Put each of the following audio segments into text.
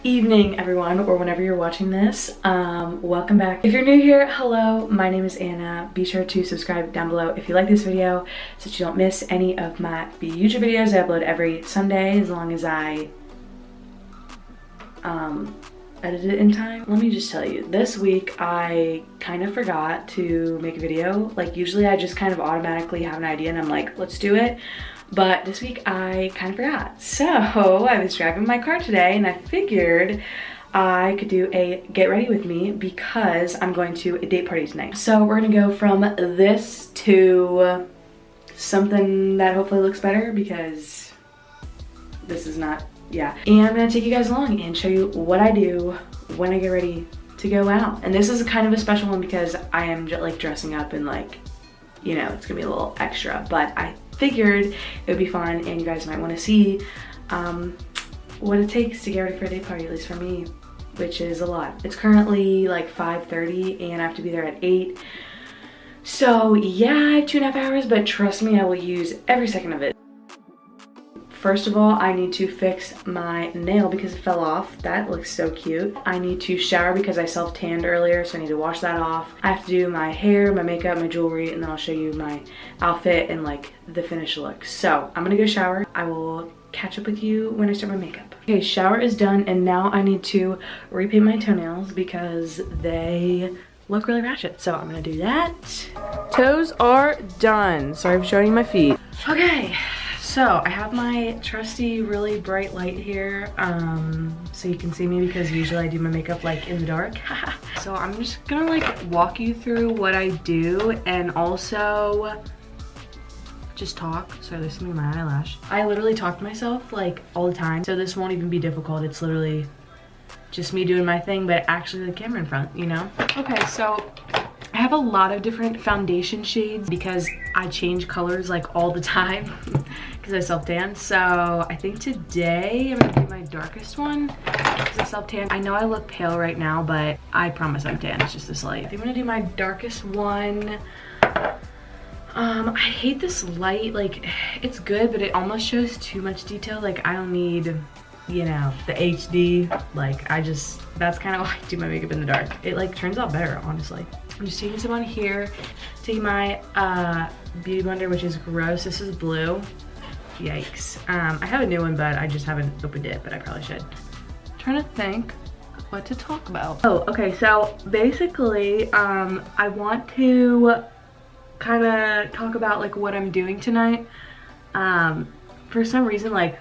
evening, everyone, or whenever you're watching this. Welcome back. If you're new here, hello, my name is Anna. Be sure to subscribe down below if you like this video so that you don't miss any of my YouTube videos. I upload every Sunday as long as I edit it in time. Let me just tell you, this week I kind of forgot to make a video. Like, usually I just kind of automatically have an idea and I'm like, let's do it. But this week I kind of forgot. So I was driving my car today and I figured I could do a get ready with me because I'm going to a date party tonight. So we're gonna go from this to something that hopefully looks better because this is not, yeah. And I'm gonna take you guys along and show you what I do when I get ready to go out. And this is kind of a special one because I am like dressing up and like, you know, it's gonna be a little extra, but I figured it would be fun and you guys might want to see what it takes to get ready for a day party, at least for me, which is a lot. It's currently like 5:30 and I have to be there at 8. So yeah, I have 2.5 hours, but trust me, I will use every second of it. First of all, I need to fix my nail because it fell off. That looks so cute. I need to shower because I self-tanned earlier, so I need to wash that off. I have to do my hair, my makeup, my jewelry, and then I'll show you my outfit and like the finished look. So I'm gonna go shower. I will catch up with you when I start my makeup. Okay, shower is done, and now I need to repaint my toenails because they look really ratchet. So I'm gonna do that. Toes are done. Sorry for showing my feet. Okay. So I have my trusty really bright light here so you can see me because usually I do my makeup like in the dark. So I'm just gonna like walk you through what I do and also just talk. Sorry, there's something in my eyelash. I literally talk to myself like all the time, so this won't even be difficult. It's literally just me doing my thing, but actually the camera in front, you know? Okay, so I have a lot of different foundation shades because I change colors like all the time because I self-tan. So I think today I'm gonna do my darkest one because I self-tan. I know I look pale right now, but I promise I'm tan. It's just this light. I think I'm gonna do my darkest one. I hate this light. Like, it's good, but it almost shows too much detail. Like, I don't need, you know, the HD. Like, that's kind of why I do my makeup in the dark. It like turns out better, honestly. I'm just taking some on here. Taking my beauty blender, which is gross. This is blue. Yikes. I have a new one, but I just haven't opened it, but I probably should. I'm trying to think what to talk about. Oh, okay, so basically, I want to kind of talk about like what I'm doing tonight. For some reason, like,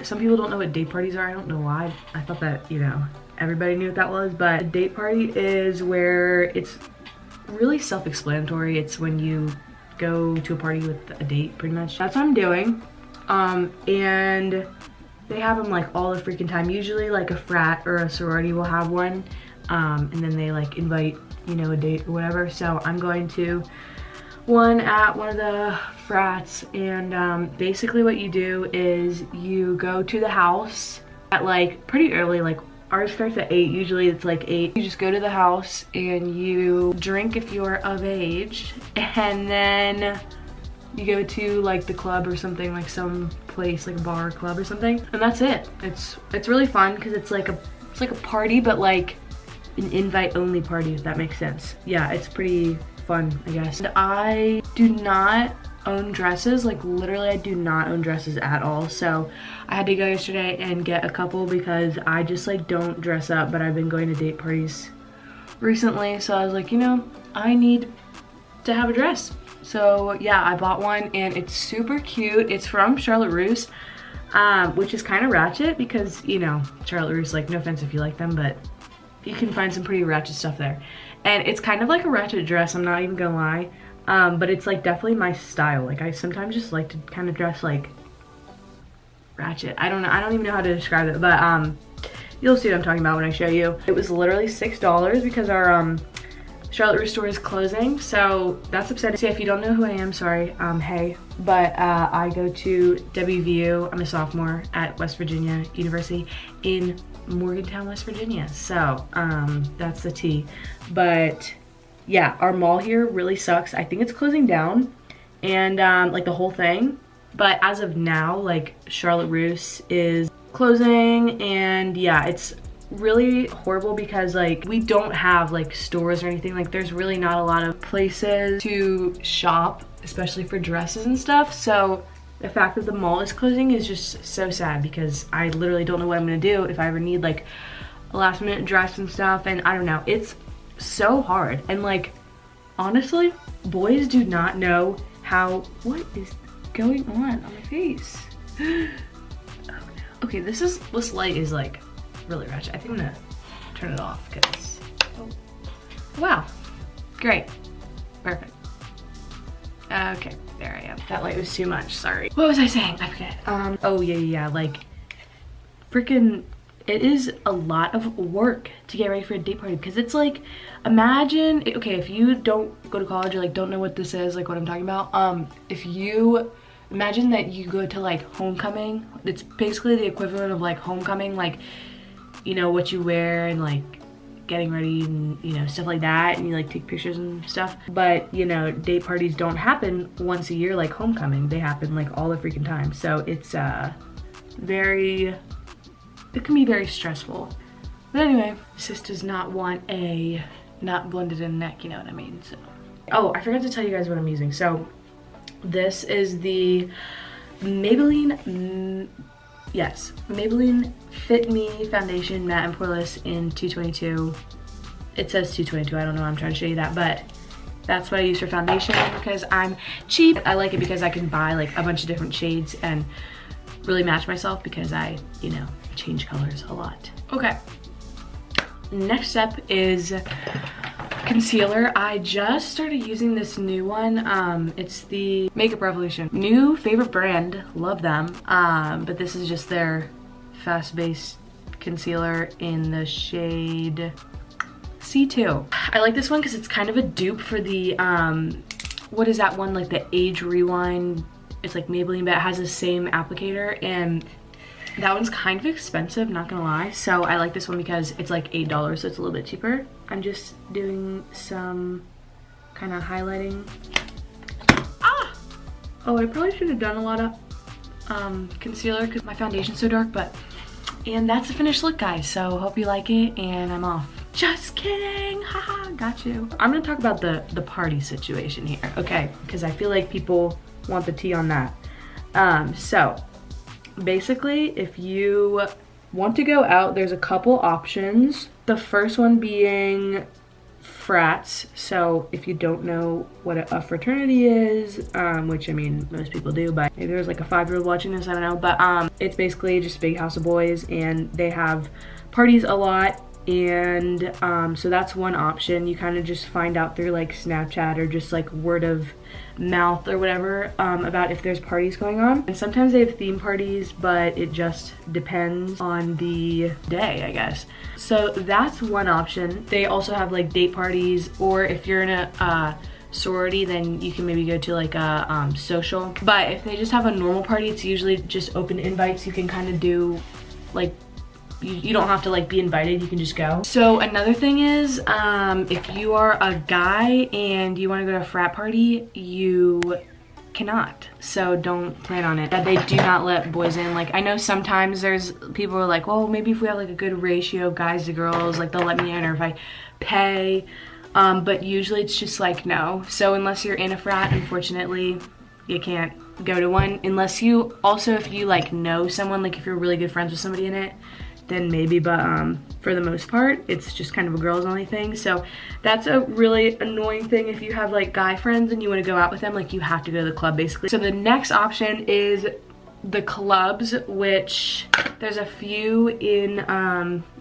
some people don't know what date parties are. I don't know why. I thought that, you know, everybody knew what that was, but a date party is where it's really self-explanatory. It's when you go to a party with a date, pretty much. That's what I'm doing. And they have them like all the freaking time. Usually like a frat or a sorority will have one. And then they like invite, you know, a date or whatever. So I'm going to one at one of the frats, and basically what you do is you go to the house at like pretty early. Like, ours starts at 8, usually it's like 8. You just go to the house and you drink if you're of age, and then you go to like the club or something, like some place like a bar or club or something, and that's it. It's really fun because it's like a party, but like an invite only party, if that makes sense. Yeah, it's pretty fun, I guess. And I do not own dresses. Like, literally I do not own dresses at all, so I had to go yesterday and get a couple because I just like don't dress up, but I've been going to date parties recently, so I was like, you know, I need to have a dress. So yeah, I bought one and it's super cute. It's from Charlotte Russe, which is kind of ratchet because, you know, Charlotte Russe, like, no offense if you like them, but you can find some pretty ratchet stuff there. And it's kind of like a ratchet dress, I'm not even gonna lie. But it's like definitely my style. Like, I sometimes just like to kind of dress like ratchet. I don't know, I don't even know how to describe it, but you'll see what I'm talking about when I show you. It was literally $6 because our Charlotte Russe store is closing, so that's upsetting. So if you don't know who I am, sorry, hey. But I go to WVU. I'm a sophomore at West Virginia University in Morgantown, West Virginia. So that's the T. But yeah, our mall here really sucks. I think it's closing down, and like the whole thing. But as of now, like, Charlotte Russe is closing, and yeah, it's really horrible because like we don't have like stores or anything. Like there's really not a lot of places to shop, especially for dresses and stuff. So the fact that the mall is closing is just so sad because I literally don't know what I'm gonna do if I ever need like a last minute dress and stuff. And I don't know, it's so hard. And like honestly, boys do not know how, what is going on my face? Oh no. Okay, this light is like really ratchet. I think I'm gonna turn it off because, oh, wow, great, perfect. Okay, there I am. That light was too much, sorry. What was I saying? I forget. Oh yeah, like freaking, it is a lot of work to get ready for a date party because it's like, imagine, okay, if you don't go to college or like don't know what this is, like what I'm talking about, if you imagine that you go to like homecoming, it's basically the equivalent of like homecoming, like, you know, what you wear and like getting ready and, you know, stuff like that, and you like take pictures and stuff. But, you know, date parties don't happen once a year like homecoming. They happen like all the freaking time. So it's very, it can be very stressful. But anyway, sis does not want a not blended in neck, you know what I mean? So, oh, I forgot to tell you guys what I'm using. So this is the Maybelline, yes, Maybelline Fit Me Foundation Matte and Poreless in 222. It says 222, I don't know, I'm trying to show you that, but that's what I use for foundation because I'm cheap. I like it because I can buy like a bunch of different shades and really match myself because I, you know, change colors a lot. Okay, next step is concealer. I just started using this new one. It's the Makeup Revolution. New favorite brand, love them. But this is just their fast base concealer in the shade C2. I like this one because it's kind of a dupe for the, what is that one, like the Age Rewind? It's like Maybelline, but it has the same applicator, and that one's kind of expensive, not gonna lie. So I like this one because it's like $8, so it's a little bit cheaper. I'm just doing some kind of highlighting. Ah! Oh, I probably should have done a lot of concealer because my foundation's so dark, but, and that's the finished look, guys. So hope you like it, and I'm off. Just kidding, haha, got you. I'm gonna talk about the party situation here, okay? Because I feel like people want the tea on that. So basically, if you want to go out, there's a couple options. The first one being frats. So if you don't know what a fraternity is, which I mean, most people do, but maybe there's like a 5-year-old watching this, I don't know. But it's basically just a big house of boys, and they have parties a lot. And so that's one option. You kind of just find out through like Snapchat or just like word of mouth or whatever about if there's parties going on. And sometimes they have theme parties, but it just depends on the day, I guess. So that's one option. They also have like date parties, or if you're in a sorority, then you can maybe go to like a social. But if they just have a normal party, it's usually just open invites. You can kind of do like, you don't have to like be invited, you can just go. So another thing is, if you are a guy and you want to go to a frat party, you cannot. So don't plan on it. They do not let boys in. Like, I know sometimes there's people who are like, well, maybe if we have like a good ratio of guys to girls, like they'll let me in, or if I pay. But usually it's just like no. So unless you're in a frat, unfortunately, you can't go to one. Unless you also, if you like know someone, like if you're really good friends with somebody in it, then maybe, but for the most part, it's just kind of a girls only thing. So that's a really annoying thing. If you have like guy friends and you want to go out with them, like you have to go to the club basically. So the next option is the clubs, which there's a few in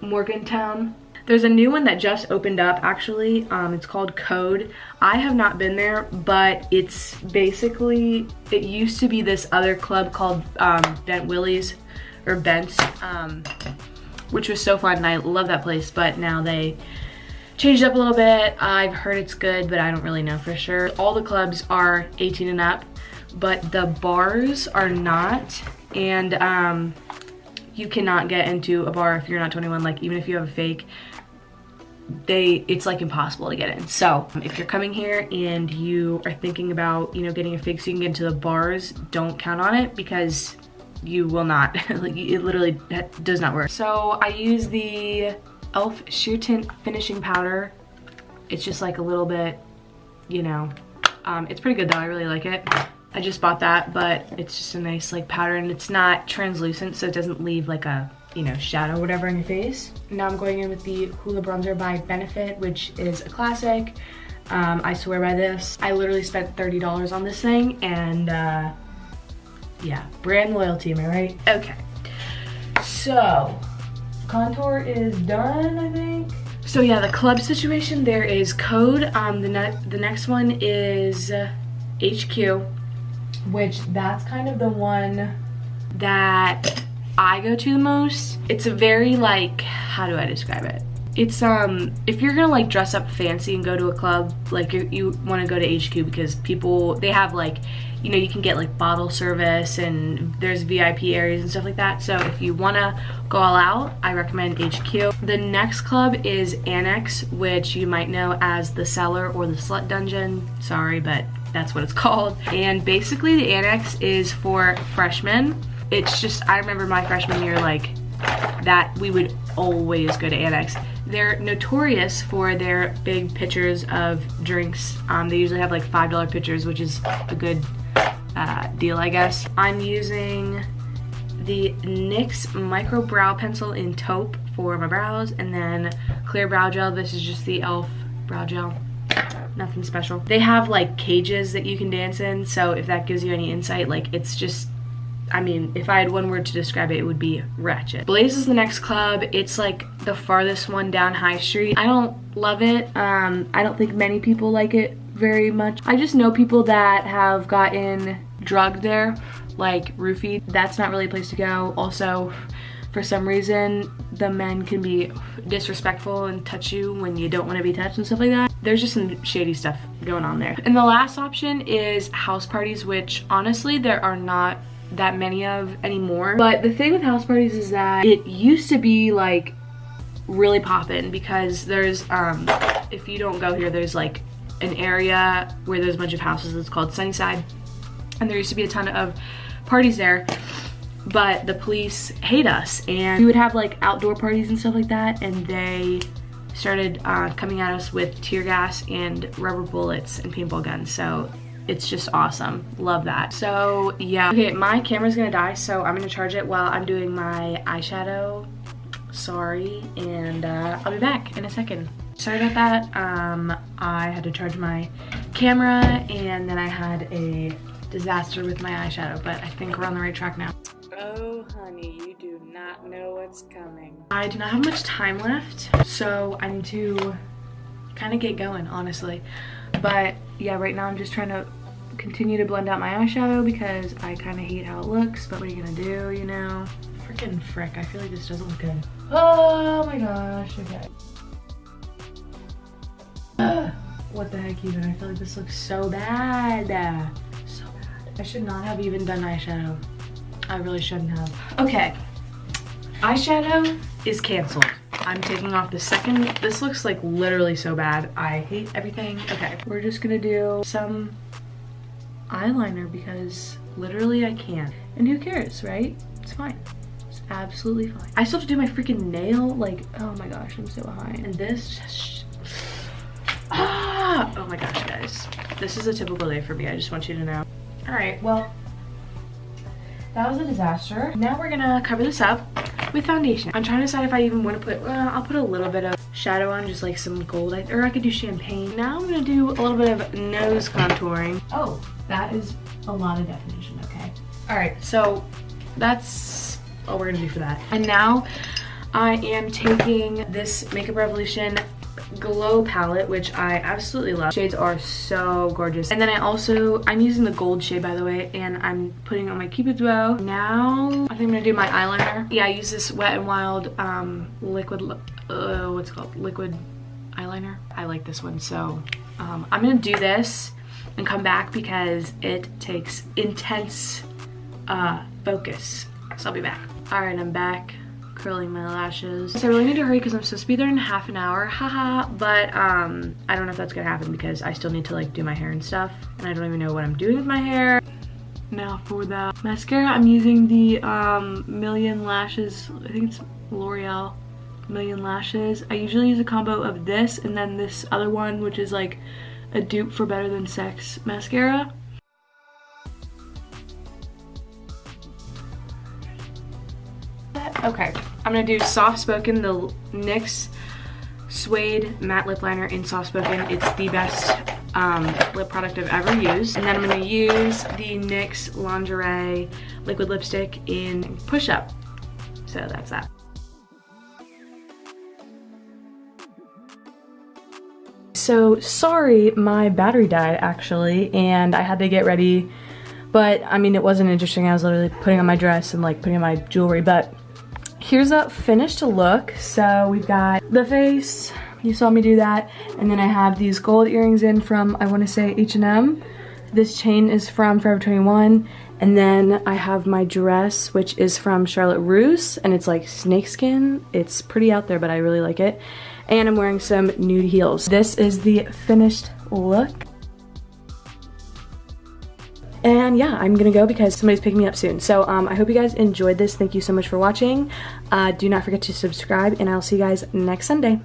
Morgantown. There's a new one that just opened up actually. It's called Code. I have not been there, but it's basically, it used to be this other club called Bent Willie's or Bent's, which was so fun, and I love that place, but now they changed up a little bit. I've heard it's good, but I don't really know for sure. All the clubs are 18 and up, but the bars are not, and you cannot get into a bar if you're not 21. Like, even if you have a fake, it's like impossible to get in. So if you're coming here and you are thinking about, you know, getting a fake so you can get into the bars, don't count on it, because you will not, like, it literally does not work. So I use the e.l.f. Sheer Tint Finishing Powder. It's just like a little bit, you know, it's pretty good though, I really like it. I just bought that, but it's just a nice like powder, and it's not translucent, so it doesn't leave like a, you know, shadow or whatever on your face. Now I'm going in with the Hoola Bronzer by Benefit, which is a classic. I swear by this. I literally spent $30 on this thing, and yeah, brand loyalty, am I right? Okay, so contour is done, I think. So yeah, the club situation, there is Code. The next one is HQ, which that's kind of the one that I go to the most. It's a very like, how do I describe it? It's if you're gonna like dress up fancy and go to a club, like you want to go to HQ because people, they have like, you know, you can get like bottle service and there's VIP areas and stuff like that. So if you want to go all out, I recommend HQ. The next club is Annex, which you might know as the Cellar or the Slut Dungeon. Sorry, but that's what it's called. And basically the Annex is for freshmen. It's just, I remember my freshman year, like, that we would always go to Annex. They're notorious for their big pitchers of drinks. They usually have like $5 pitchers, which is a good deal, I guess. I'm using the NYX Micro Brow Pencil in Taupe for my brows, and then clear brow gel. This is just the e.l.f. brow gel. Nothing special. They have like cages that you can dance in, so if that gives you any insight, like, it's just, I mean, if I had one word to describe it, it would be ratchet. Blaze is the next club. It's like the farthest one down High Street. I don't love it. I don't think many people like it very much. I just know people that have gotten drugged there, like roofied. That's not really a place to go. Also, for some reason, the men can be disrespectful and touch you when you don't want to be touched and stuff like that. There's just some shady stuff going on there. And the last option is house parties, which honestly there are not that many of anymore. But the thing with house parties is that it used to be like really poppin', because there's if you don't go here, there's like an area where there's a bunch of houses. It's called Sunnyside, and there used to be a ton of parties there, but the police hate us, and we would have like outdoor parties and stuff like that, and they started coming at us with tear gas and rubber bullets and paintball guns. So it's just awesome. Love that. So yeah. Okay, my camera's gonna die, so I'm gonna charge it while I'm doing my eyeshadow. Sorry, and I'll be back in a second. Sorry about that. I had to charge my camera, and then I had a disaster with my eyeshadow, but I think we're on the right track now. Oh honey, you do not know what's coming. I do not have much time left, so I need to kind of get going, honestly. But yeah, right now I'm just trying to continue to blend out my eyeshadow because I kind of hate how it looks, but what are you gonna do, you know? Freaking frick, I feel like this doesn't look good. Oh my gosh, okay. What the heck even, I feel like this looks so bad. So bad. I should not have even done eyeshadow. I really shouldn't have. Okay, eyeshadow is canceled. I'm taking off the second. This looks like literally so bad. I hate everything. Okay, we're just gonna do some eyeliner because literally I can. And who cares, right? It's fine. It's absolutely fine. I still have to do my freaking nail. Like, oh my gosh, I'm so behind. And this just, oh my gosh, guys. This is a typical day for me. I just want you to know. All right, well, that was a disaster. Now we're gonna cover this up with foundation. I'm trying to decide if I even want to put, I'll put a little bit of shadow on, just like some gold, or I could do champagne. Now I'm gonna do a little bit of nose contouring. Oh, that is a lot of definition, okay. All right, so that's all we're gonna do for that. And now I am taking this Makeup Revolution Glow palette, which I absolutely love. Shades are so gorgeous. And then I'm using the gold shade, by the way, and I'm putting on my Cupid's bow. Now I think I'm gonna do my eyeliner. Yeah, I use this Wet n Wild liquid, what's it called? Liquid eyeliner. I like this one, so I'm gonna do this and come back because it takes intense focus. So I'll be back. All right, I'm back. Curling my lashes. So I really need to hurry because I'm supposed to be there in half an hour, haha, but I don't know if that's gonna happen because I still need to like do my hair and stuff, and I don't even know what I'm doing with my hair. Now for the mascara, I'm using the Million Lashes, I think it's L'Oreal Million Lashes. I usually use a combo of this and then this other one, which is like a dupe for Better Than Sex mascara. Okay, I'm gonna do Soft Spoken, the NYX Suede Matte Lip Liner in Soft Spoken. It's the best lip product I've ever used. And then I'm gonna use the NYX Lingerie Liquid Lipstick in Push Up. So that's that. So sorry, my battery died actually, and I had to get ready. But I mean, it wasn't interesting. I was literally putting on my dress and like putting on my jewelry, but here's a finished look. So we've got the face, you saw me do that, and then I have these gold earrings in from, I want to say, H&M. This chain is from Forever 21, and then I have my dress, which is from Charlotte Russe, and it's like snakeskin. It's pretty out there, but I really like it. And I'm wearing some nude heels. This is the finished look. And yeah, I'm gonna go because somebody's picking me up soon. So I hope you guys enjoyed this. Thank you so much for watching. Do not forget to subscribe, and I'll see you guys next Sunday.